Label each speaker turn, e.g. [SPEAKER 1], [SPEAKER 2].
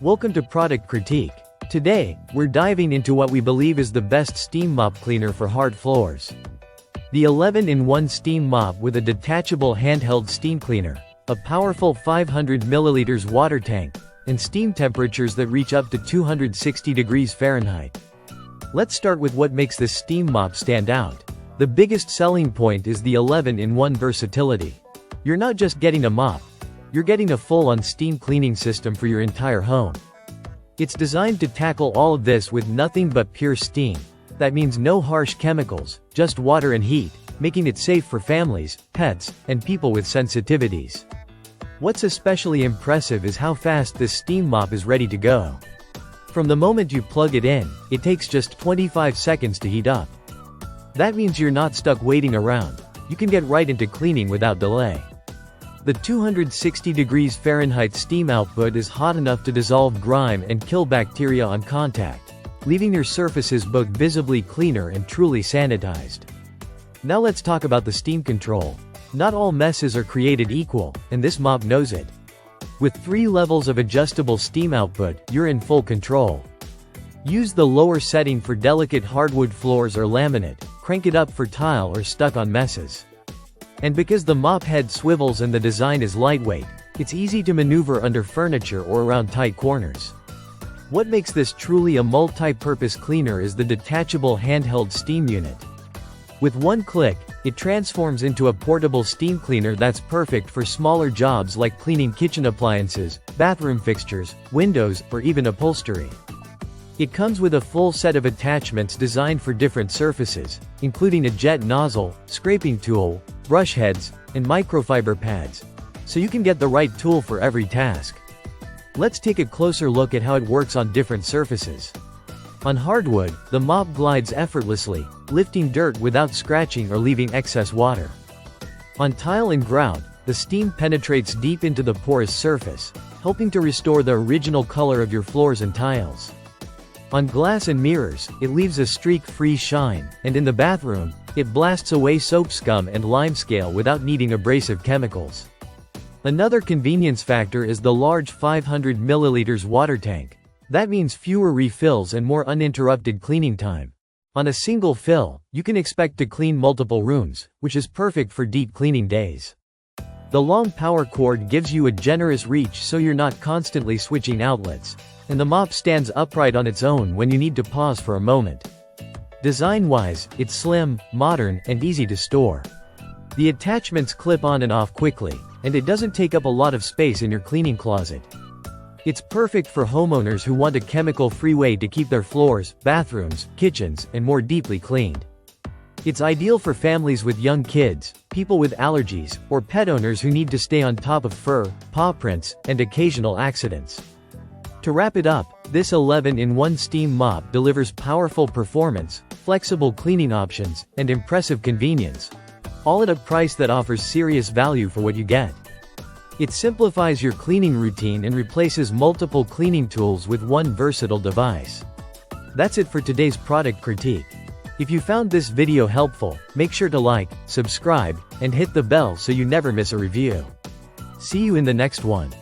[SPEAKER 1] Welcome to Product Critique. Today, we're diving into what we believe is the best steam mop cleaner for hard floors. The 11-in-1 steam mop with a detachable handheld steam cleaner, a powerful 500 ml water tank, and steam temperatures that reach up to 260 degrees Fahrenheit. Let's start with what makes this steam mop stand out. The biggest selling point is the 11-in-1 versatility. You're not just getting a mop, you're getting a full-on steam cleaning system for your entire home. It's designed to tackle all of this with nothing but pure steam. That means no harsh chemicals, just water and heat, making it safe for families, pets, and people with sensitivities. What's especially impressive is how fast this steam mop is ready to go. From the moment you plug it in, it takes just 25 seconds to heat up. That means you're not stuck waiting around. You can get right into cleaning without delay. The 260 degrees Fahrenheit steam output is hot enough to dissolve grime and kill bacteria on contact, leaving your surfaces both visibly cleaner and truly sanitized. Now let's talk about the steam control. Not all messes are created equal, and this mop knows it. With 3 levels of adjustable steam output, you're in full control. Use the lower setting for delicate hardwood floors or laminate, crank it up for tile or stuck-on messes. And because the mop head swivels and the design is lightweight, it's easy to maneuver under furniture or around tight corners. What makes this truly a multi-purpose cleaner is the detachable handheld steam unit. With one click, it transforms into a portable steam cleaner that's perfect for smaller jobs like cleaning kitchen appliances, bathroom fixtures, windows, or even upholstery. It comes with a full set of attachments designed for different surfaces, including a jet nozzle, scraping tool, brush heads, and microfiber pads, so you can get the right tool for every task. Let's take a closer look at how it works on different surfaces. On hardwood, the mop glides effortlessly, lifting dirt without scratching or leaving excess water. On tile and grout, the steam penetrates deep into the porous surface, helping to restore the original color of your floors and tiles. On glass and mirrors, it leaves a streak-free shine, and in the bathroom, it blasts away soap scum and limescale without needing abrasive chemicals. Another convenience factor is the large 500 ml water tank. That means fewer refills and more uninterrupted cleaning time. On a single fill, you can expect to clean multiple rooms, which is perfect for deep cleaning days. The long power cord gives you a generous reach so you're not constantly switching outlets, and the mop stands upright on its own when you need to pause for a moment. Design-wise, it's slim, modern, and easy to store. The attachments clip on and off quickly, and it doesn't take up a lot of space in your cleaning closet. It's perfect for homeowners who want a chemical-free way to keep their floors, bathrooms, kitchens, and more deeply cleaned. It's ideal for families with young kids, people with allergies, or pet owners who need to stay on top of fur, paw prints, and occasional accidents. To wrap it up, this 11-in-1 steam mop delivers powerful performance, flexible cleaning options, and impressive convenience, all at a price that offers serious value for what you get. It simplifies your cleaning routine and replaces multiple cleaning tools with one versatile device. That's it for today's product critique. If you found this video helpful, make sure to like, subscribe, and hit the bell so you never miss a review. See you in the next one.